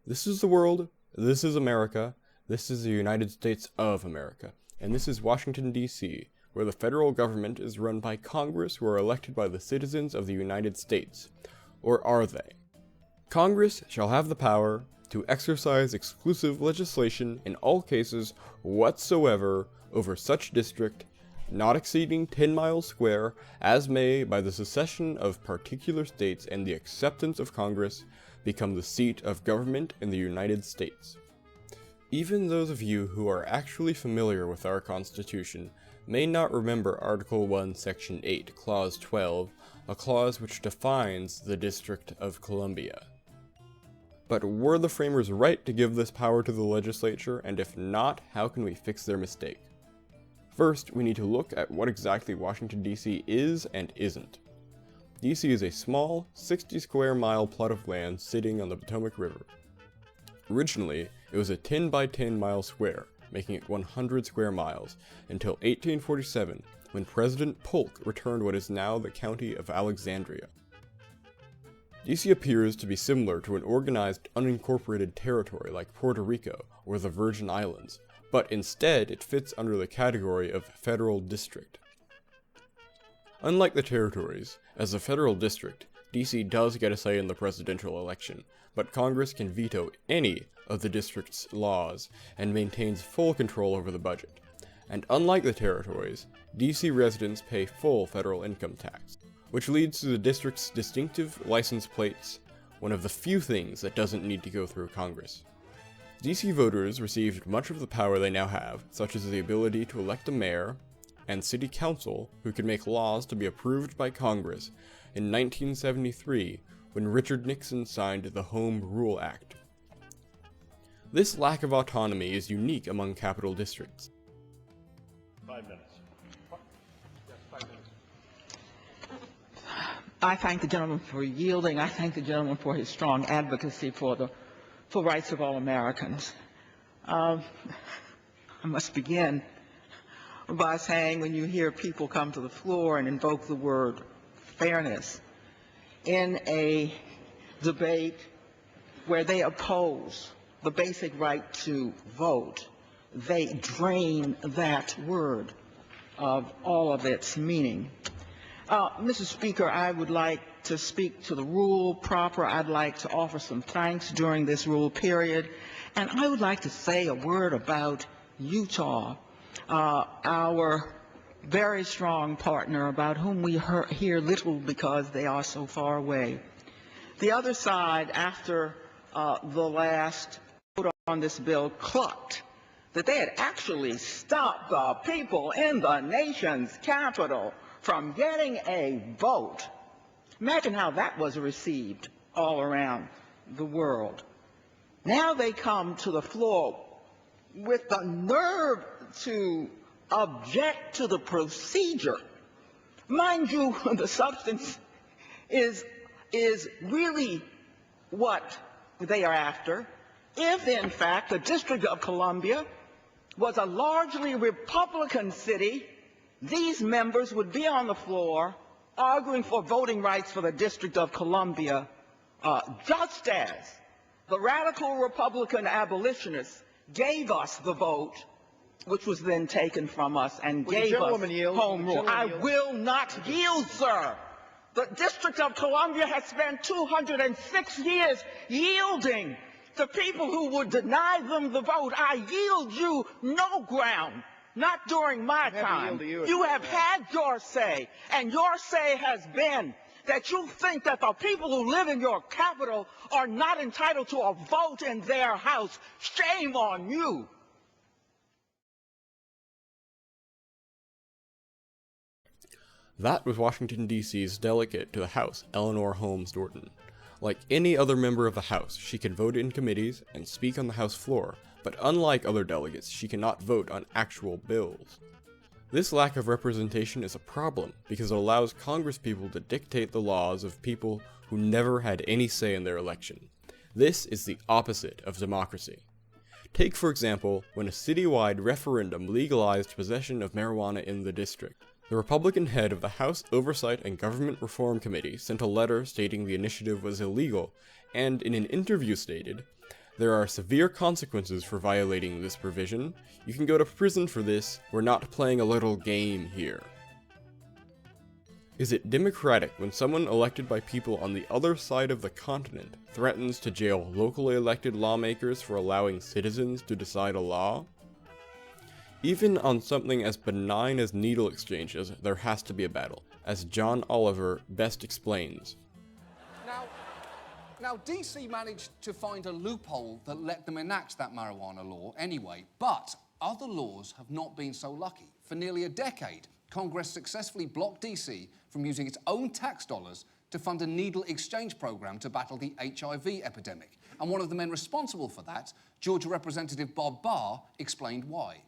This is the world, this is America, this is the United States of America, and this is Washington, D.C., where the federal government is run by Congress who are elected by the citizens of the United States. Or are they? Congress shall have the power to exercise exclusive legislation in all cases whatsoever over such district, not exceeding 10 miles square, as may, by the secession of particular states and the acceptance of Congress, become the seat of government in the United States. Even those of you who are actually familiar with our Constitution may not remember Article 1, Section 8, Clause 12, a clause which defines the District of Columbia. But were the framers right to give this power to the legislature, and if not, how can we fix their mistake? First, we need to look at what exactly Washington, D.C. is and isn't. D.C. is a small, 60 square mile plot of land sitting on the Potomac River. Originally, it was a 10 by 10 mile square, making it 100 square miles, until 1847, when President Polk returned what is now the county of Alexandria. D.C. appears to be similar to an organized unincorporated territory like Puerto Rico or the Virgin Islands, but instead it fits under the category of federal district. Unlike the territories, as a federal district, D.C. does get a say in the presidential election, but Congress can veto any of the district's laws and maintains full control over the budget. And unlike the territories, D.C. residents pay full federal income tax, which leads to the district's distinctive license plates, one of the few things that doesn't need to go through Congress. D.C. voters received much of the power they now have, such as the ability to elect a mayor and city council who could make laws to be approved by Congress in 1973 when Richard Nixon signed the Home Rule Act. This lack of autonomy is unique among capital districts. 5 minutes. Yes, 5 minutes. I thank the gentleman for yielding. I thank the gentleman for his strong advocacy for rights of all Americans. I must begin by saying, when you hear people come to the floor and invoke the word fairness in a debate where they oppose the basic right to vote, they drain that word of all of its meaning. Mr. Speaker, I would like to speak to the rule proper. I'd like to offer some thanks during this rule period. And I would like to say a word about Utah, our very strong partner about whom we hear little because they are so far away. The other side, after the last vote on this bill, clucked that they had actually stopped the people in the nation's capital from getting a vote. Imagine how that was received all around the world. Now they come to the floor with the nerve to object to the procedure. Mind you, the substance is really what they are after. If, in fact, the District of Columbia was a largely Republican city, these members would be on the floor arguing for voting rights for the District of Columbia, just as the radical Republican abolitionists gave us the vote, which was then taken from us and gave us home rule. I will not yield, sir. The District of Columbia has spent 206 years yielding to people who would deny them the vote. I yield you no ground. Not during my time. You have had your say, and your say has been that you think that the people who live in your capital are not entitled to a vote in their house. Shame on you. That was Washington, D.C.'s delegate to the House, Eleanor Holmes Norton. Like any other member of the House, she can vote in committees and speak on the House floor, but unlike other delegates, she cannot vote on actual bills. This lack of representation is a problem because it allows Congresspeople to dictate the laws of people who never had any say in their election. This is the opposite of democracy. Take, for example, when a citywide referendum legalized possession of marijuana in the district. The Republican head of the House Oversight and Government Reform Committee sent a letter stating the initiative was illegal, and in an interview stated There are severe consequences for violating this provision. You can go to prison for this. We're not playing a little game here. Is it democratic when someone elected by people on the other side of the continent threatens to jail locally elected lawmakers for allowing citizens to decide a law? Even on something as benign as needle exchanges, there has to be a battle, as John Oliver best explains. Now, DC managed to find a loophole that let them enact that marijuana law anyway, but other laws have not been so lucky. For nearly a decade, Congress successfully blocked DC from using its own tax dollars to fund a needle exchange program to battle the HIV epidemic. And one of the men responsible for that, Georgia Representative Bob Barr, explained why.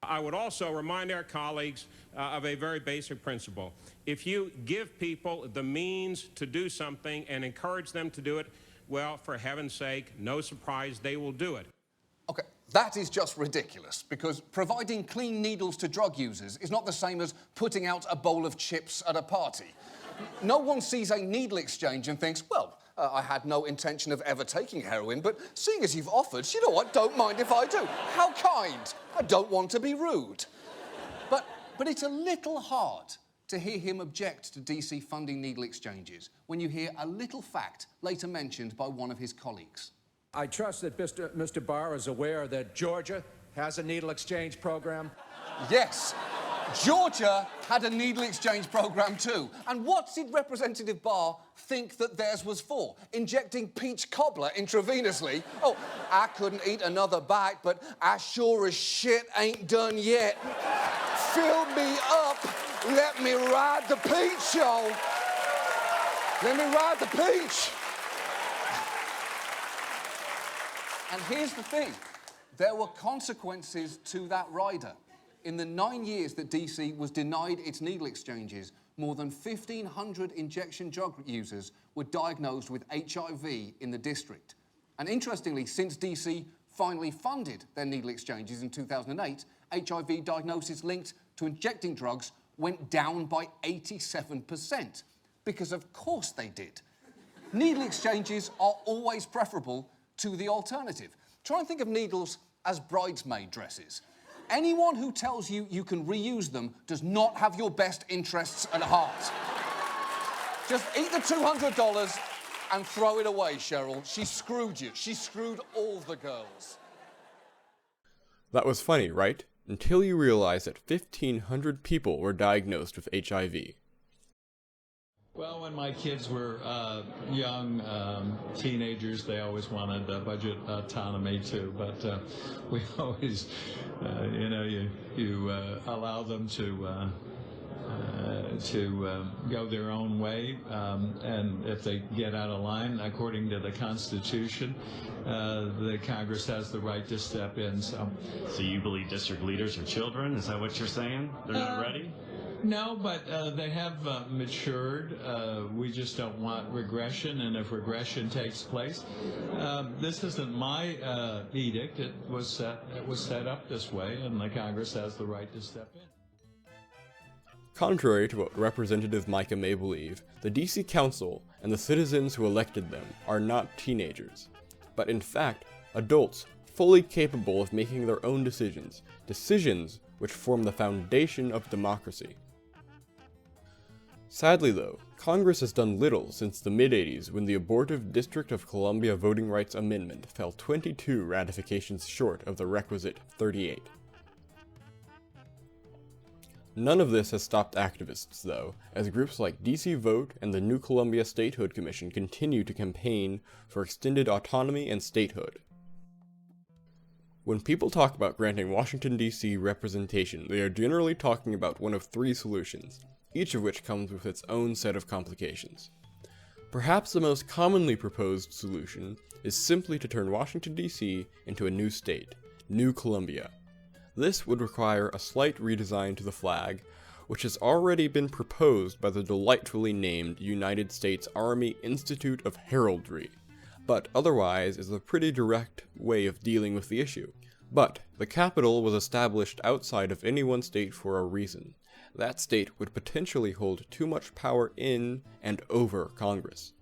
I would also remind our colleagues of a very basic principle. If you give people the means to do something and encourage them to do it, well, for heaven's sake, no surprise, they will do it. Okay, that is just ridiculous, because providing clean needles to drug users is not the same as putting out a bowl of chips at a party. No one sees a needle exchange and thinks, well, I had no intention of ever taking heroin, but seeing as you've offered, you know what, don't mind if I do. How kind. I don't want to be rude. But it's a little hard to hear him object to DC funding needle exchanges when you hear a little fact later mentioned by one of his colleagues. I trust that Mr. Barr is aware that Georgia has a needle exchange program. Yes, Georgia had a needle exchange program too. And what did Representative Barr think that theirs was for? Injecting peach cobbler intravenously? Oh, I couldn't eat another bite, but I sure as shit ain't done yet. Fill me up. Let me ride the peach, y'all. Let me ride the peach. And here's the thing. There were consequences to that rider. In the 9 years that DC was denied its needle exchanges, more than 1,500 injection drug users were diagnosed with HIV in the district. And interestingly, since DC finally funded their needle exchanges in 2008, HIV diagnosis linked to injecting drugs went down by 87%. Because of course they did. Needle exchanges are always preferable to the alternative. Try and think of needles as bridesmaid dresses. Anyone who tells you you can reuse them does not have your best interests at heart. Just eat the $200 and throw it away, Cheryl. She screwed you. She screwed all the girls. That was funny, right? Until you realize that 1,500 people were diagnosed with HIV. Well, when my kids were young teenagers, they always wanted budget autonomy too. But we always, you allow them to go their own way, and if they get out of line, according to the Constitution, the Congress has the right to step in. So you believe district leaders are children? Is that what you're saying? They're not ready? No, but they have matured. We just don't want regression, and if regression takes place, this isn't my edict. It was set up this way, and the Congress has the right to step in. Contrary to what Representative Micah may believe, the DC Council and the citizens who elected them are not teenagers, but in fact, adults fully capable of making their own decisions, decisions which form the foundation of democracy. Sadly though, Congress has done little since the mid-80s when the abortive District of Columbia Voting Rights Amendment fell 22 ratifications short of the requisite 38. None of this has stopped activists, though, as groups like DC Vote and the New Columbia Statehood Commission continue to campaign for extended autonomy and statehood. When people talk about granting Washington, D.C. representation, they are generally talking about one of three solutions, each of which comes with its own set of complications. Perhaps the most commonly proposed solution is simply to turn Washington, D.C. into a new state, New Columbia. This would require a slight redesign to the flag, which has already been proposed by the delightfully named United States Army Institute of Heraldry, but otherwise is a pretty direct way of dealing with the issue. But the capital was established outside of any one state for a reason. That state would potentially hold too much power in and over Congress.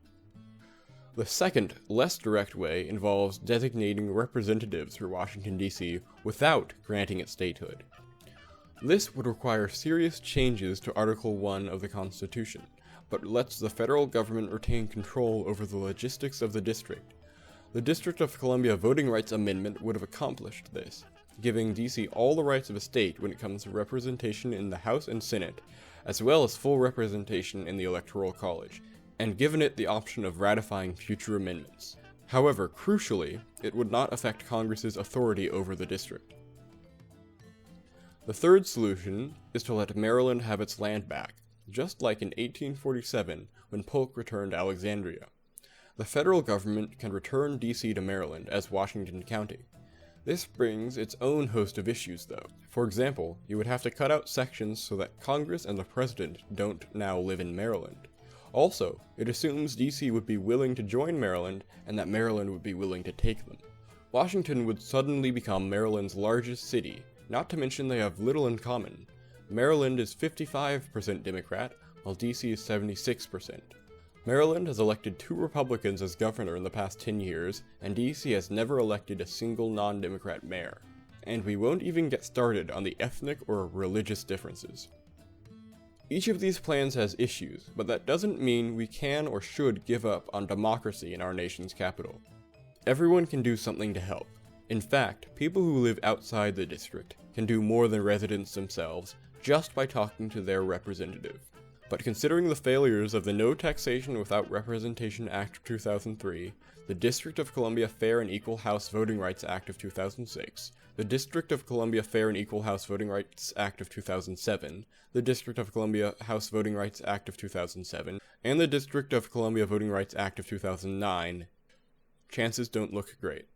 The second, less direct way involves designating representatives for Washington, D.C. without granting it statehood. This would require serious changes to Article 1 of the Constitution, but lets the federal government retain control over the logistics of the district. The District of Columbia Voting Rights Amendment would have accomplished this, giving D.C. all the rights of a state when it comes to representation in the House and Senate, as well as full representation in the Electoral College, and given it the option of ratifying future amendments. However, crucially, it would not affect Congress's authority over the district. The third solution is to let Maryland have its land back, just like in 1847 when Polk returned Alexandria. The federal government can return D.C. to Maryland as Washington County. This brings its own host of issues, though. For example, you would have to cut out sections so that Congress and the President don't now live in Maryland. Also, it assumes D.C. would be willing to join Maryland and that Maryland would be willing to take them. Washington would suddenly become Maryland's largest city, not to mention they have little in common. Maryland is 55% Democrat, while D.C. is 76%. Maryland has elected 2 Republicans as governor in the past 10 years, and D.C. has never elected a single non-Democrat mayor. And we won't even get started on the ethnic or religious differences. Each of these plans has issues, but that doesn't mean we can or should give up on democracy in our nation's capital. Everyone can do something to help. In fact, people who live outside the district can do more than residents themselves just by talking to their representative. But considering the failures of the No Taxation Without Representation Act of 2003, the District of Columbia Fair and Equal House Voting Rights Act of 2006, the District of Columbia Fair and Equal House Voting Rights Act of 2007, the District of Columbia House Voting Rights Act of 2007, and the District of Columbia Voting Rights Act of 2009, chances don't look great.